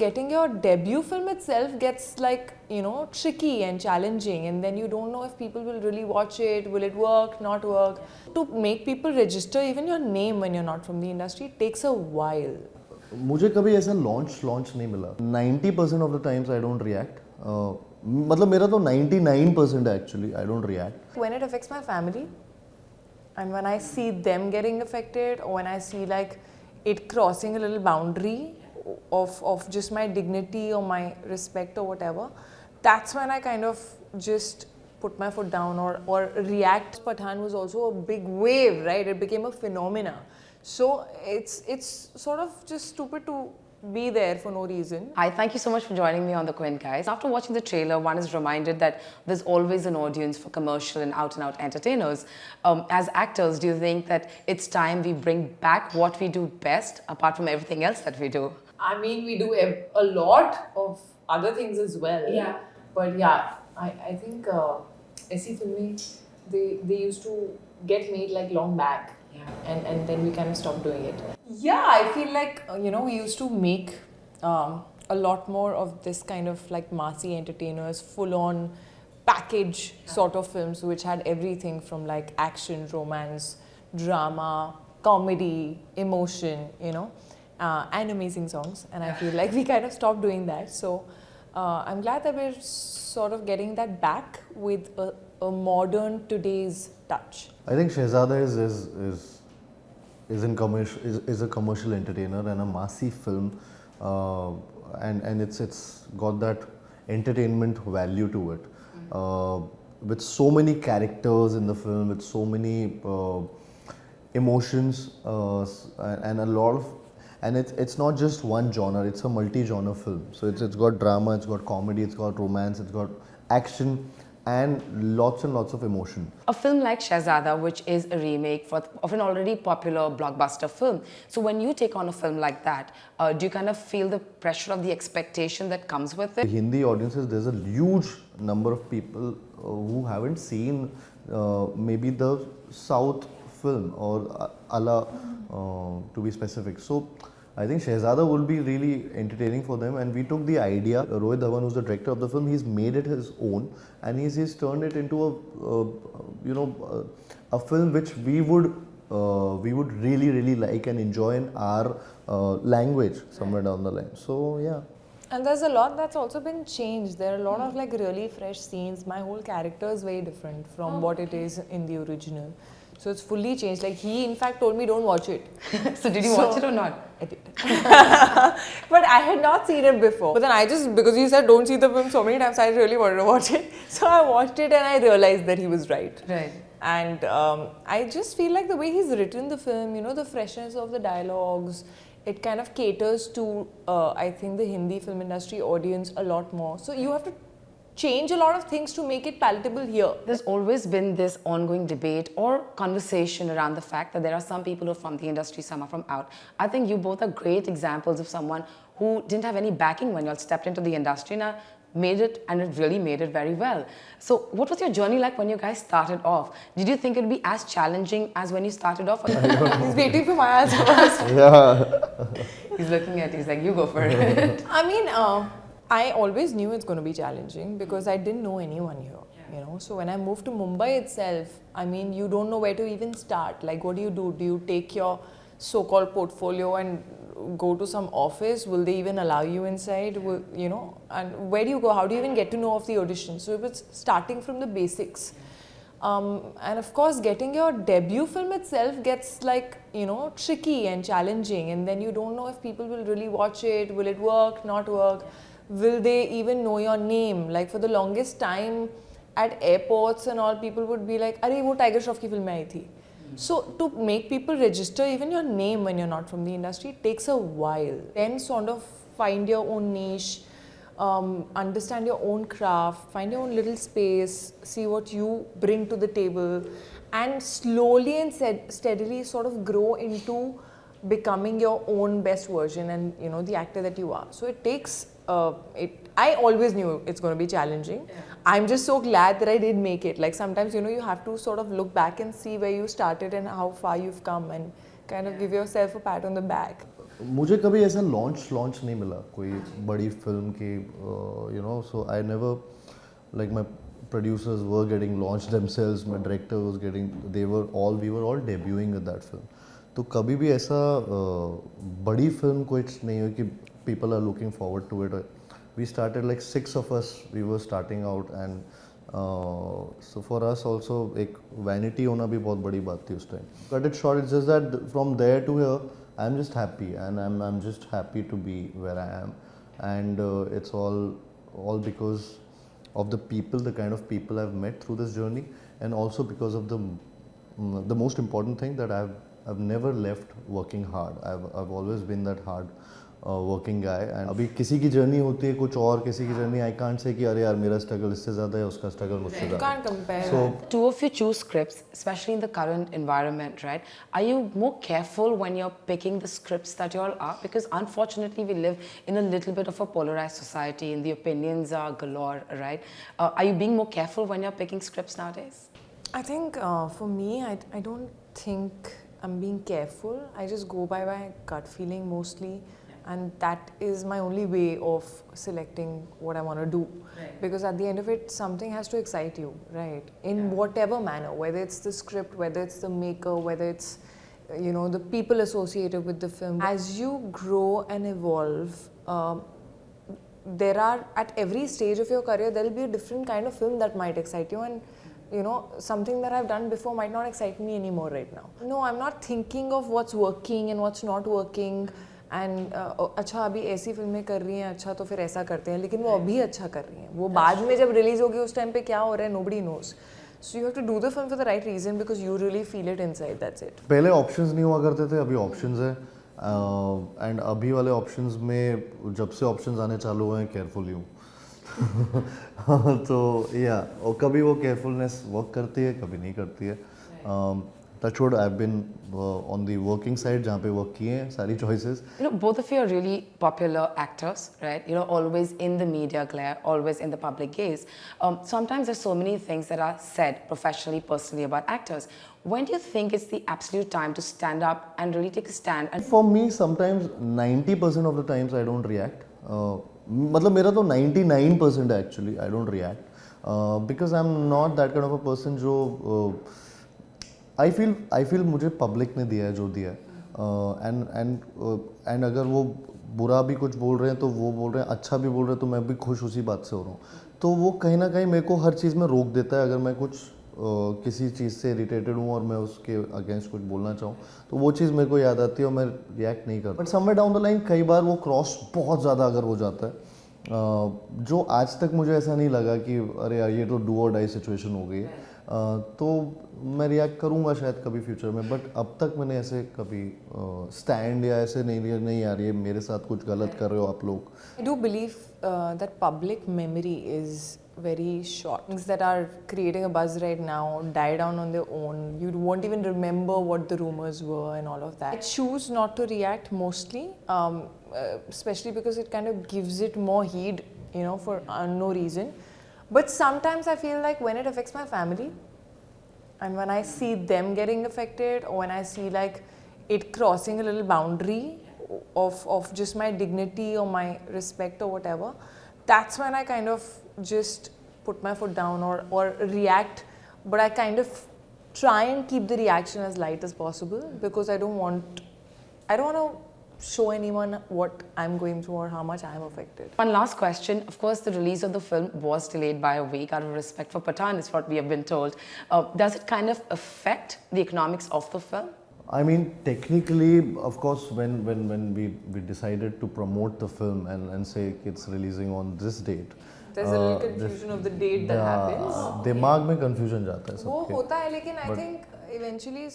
Getting your debut film itself gets like, tricky and challenging, and then you don't know if people will really watch it, will it work, not work. To make people register even your name when you're not from the industry takes a while. मुझे कभी ऐसा launch नहीं मिला. 90% of the times I don't react. मतलब मेरा तो 99% actually I don't react. When it affects my family, and when I see them getting affected, or when I see like it crossing a little boundary of just my dignity or my respect or whatever, that's when I kind of just put my foot down or react. Pathaan was also a big wave, right? It became a phenomena. So it's sort of just stupid to be there for no reason. Hi, thank you so much for joining me on The Quint, guys. After watching the trailer, one is reminded that there's always an audience for commercial and out-and-out entertainers. As actors, do you think that it's time we bring back what we do best, apart from everything else that we do? I mean, we do a lot of other things as well. Yeah. But yeah, I think ऐसी फिल्में they used to get made like long back. Yeah. And then we kind of stopped doing it. Yeah, I feel like, we used to make a lot more of this kind of like massy entertainers, full-on package sort of films which had everything from like action, romance, drama, comedy, emotion, and amazing songs. And I feel like we kind of stopped doing that. So I'm glad that we're sort of getting that back with a modern today's touch. I think Shehzada is a commercial entertainer and a massive film, and it's got that entertainment value to it, with so many characters in the film, with so many emotions, and a lot of, and it's not just one genre, it's a multi-genre film. So it's got drama, it's got comedy, it's got romance, it's got action, and lots of emotion. A film like Shehzada, which is a remake of an already popular blockbuster film. So when you take on a film like that, do you kind of feel the pressure of the expectation that comes with it? The Hindi audiences, there's a huge number of people who haven't seen maybe the South film or Ala, to be specific. So I think Shehzada will be really entertaining for them, and we took the idea. Rohit Dhawan, who's the director of the film, he's made it his own, and he's turned it into a film which we would really like and enjoy in our language somewhere down the line. So yeah. And there's a lot that's also been changed. There are a lot of like really fresh scenes. My whole character is very different from what it is in the original. So it's fully changed. Like he in fact told me don't watch it. So did you watch it or not? I did. But I had not seen it before. But then because he said don't see the film so many times, I really wanted to watch it. So I watched it and I realized that he was right. Right. And I just feel like the way he's written the film, the freshness of the dialogues, it kind of caters to, I think, the Hindi film industry audience a lot more. So you have to change a lot of things to make it palatable here. There's always been this ongoing debate or conversation around the fact that there are some people who are from the industry, some are from out. I think you both are great examples of someone who didn't have any backing when you all stepped into the industry and made it, and it really made it very well. So what was your journey like when you guys started off? Did you think it would be as challenging as when you started off? He's waiting for my answer first. Yeah. He's looking at you, he's like, you go for it. I mean, I always knew it's going to be challenging because I didn't know anyone here. So when I moved to Mumbai itself, I mean, you don't know where to even start. Like, what do? Do you take your so-called portfolio and go to some office? Will they even allow you inside? And where do you go? How do you even get to know of the audition? So it was starting from the basics. And of course, getting your debut film itself gets like, tricky and challenging, and then you don't know if people will really watch it, will it work, not work. Will they even know your name? Like for the longest time at airports and all, people would be like, "Arey, wo Tiger Shroff ki film mein aayi thi." So to make people register even your name when you're not from the industry takes a while. Then sort of find your own niche, understand your own craft, find your own little space, see what you bring to the table, and slowly and steadily sort of grow into becoming your own best version and the actor that you are. So it takes I always knew it's going to be challenging. Yeah. I'm just so glad that I did make it. Like sometimes you have to sort of look back and see where you started and how far you've come and kind of give yourself a pat on the back. मुझे कभी ऐसा launch नहीं मिला कोई बड़ी film की, you know, so I never, like my producers were getting launched themselves, my director was getting, we were all debuting with that film. तो कभी भी ऐसा बड़ी फिल्म कोई नहीं है कि people are looking forward to it. We started like 6 of us, we were starting out, and so for us also एक vanity होना भी बहुत बड़ी बात थी उस time. Cut it short, it's just that from there to here I'm just happy, and I'm just happy to be where I am, and it's all because of the people, the kind of people I've met through this journey, and also because of the most important thing that I've never left working hard. I've always been that hard working guy, and अभी किसी की journey होती है कुछ और, किसी की journey I can't say कि अरे यार मेरा स्ट्रगल इससे ज़्यादा है, उसका स्ट्रगल मुझसे You ज़्यादा can't compare. So Two of you choose scripts, especially in the current environment, right? Are you more careful when you're picking the scripts that you all are? Because unfortunately, we live in a little bit of a polarized society and the opinions are galore, right? Are you being more careful when you're picking scripts nowadays? I think for me, I don't think I'm being careful. I just go by my gut feeling mostly. And that is my only way of selecting what I want to do. Right. Because at the end of it, something has to excite you, right? In whatever manner, whether it's the script, whether it's the maker, whether it's, you know, the people associated with the film. As you grow and evolve, there are, at every stage of your career, there will be a different kind of film that might excite you, and you know, something that I've done before might not excite me anymore right now. No, I'm not thinking of what's working and what's not working. And अच्छा अभी ऐसी फिल्में कर रही हैं, अच्छा तो फिर ऐसा करते हैं, लेकिन वो अभी अच्छा कर रही हैं, वो बाद में जब रिलीज होगी उस टाइम पे क्या हो रहा है nobody knows. So you have to do the film for the right reason because you really feel it inside. That's it. पहले ऑप्शंस नहीं हुआ करते थे, अभी ऑप्शंस है, एंड अभी वाले ऑप्शंस में जब से ऑप्शंस आने चालू हुए हैं केयरफुली हूँ. तो या और कभी वो केयरफुलनेस वर्क करती है, कभी नहीं करती है. Touch wood, I've been on the working side जहाँ पे work किए हैं सारी choices. You know, both of you are really popular actors, right? You know, always in the media glare, always in the public gaze. Sometimes there's so many things that are said professionally, personally about actors. When do you think it's the absolute time to stand up and really take a stand? And For me, sometimes 90% of the times I don't react. मतलब मेरा तो 99% actually I don't react because I'm not that kind of a person जो I feel मुझे public ने दिया है जो दिया है, एंड अगर वो बुरा भी कुछ बोल रहे हैं तो वो बोल रहे हैं, अच्छा भी बोल रहे हैं तो मैं भी खुश उसी बात से हो रहा हूँ. तो वो कहीं ना कहीं मेरे को हर चीज़ में रोक देता है. अगर मैं कुछ किसी चीज़ से इरिटेटेड हूँ और मैं उसके अगेंस्ट कुछ बोलना चाहूँ तो वो चीज़ मेरे को याद आती है और मैं रिएक्ट नहीं करता. But somewhere down the line कई बार वो क्रॉस बहुत ज़्यादा अगर हो जाता है, जो आज तक मुझे ऐसा नहीं लगा कि अरे यार ये तो डू और डाई सिचुएशन हो गई है, तो मैं रिएक्ट करूँगा शायद कभी फ्यूचर में. बट अब तक मैंने ऐसे कभी स्टैंड या ऐसे नहीं लिया, नहीं यार ये मेरे साथ कुछ गलत कर रहे हो आप लोग. I do believe that public memory is very short. Things that are creating a buzz right now die down on their own. You won't even remember what the rumors were and all of that. I choose not to react mostly, especially because it kind of gives it more heed, you know, for no reason. But sometimes I feel like when it affects my family and when I see them getting affected, or when I see like it crossing a little boundary of just my dignity or my respect or whatever, that's when I kind of just put my foot down or react. But I kind of try and keep the reaction as light as possible because I don't want to show anyone what I'm going through or how much I'm affected. one last question. Of course, the release of the film was delayed by a week out of respect for Pathaan, is what we have been told. Does it kind of affect the economics of the film? I mean, technically, of course, when we decided to promote the film and say it's releasing on this date, There's a little confusion of the date that happens. दिमाग में confusion जाता है वो सबके. होता है, लेकिन I think eventually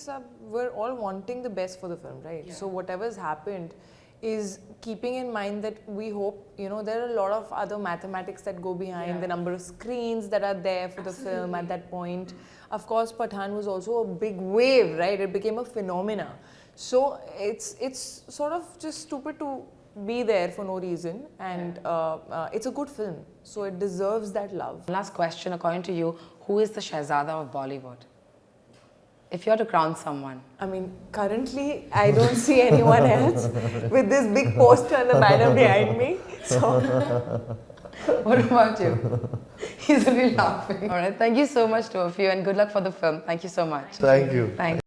we're all wanting the best for the film, right? So whatever's happened is keeping in mind that we hope, you know, there are a lot of other mathematics that go behind the number of screens that are there for the film at that point. Of course, Pathaan was also a big wave, right? It became a phenomena. So it's sort of just stupid to be there for no reason, and it's a good film, so it deserves that love. Last question, according to you, who is the Shahzada of Bollywood? If you had to crown someone. I mean, currently, I don't see anyone else with this big poster and the banner behind me. So, What about you? He's really laughing. All right. Thank you so much to all of you and good luck for the film. Thank you so much. Thank you. Thanks.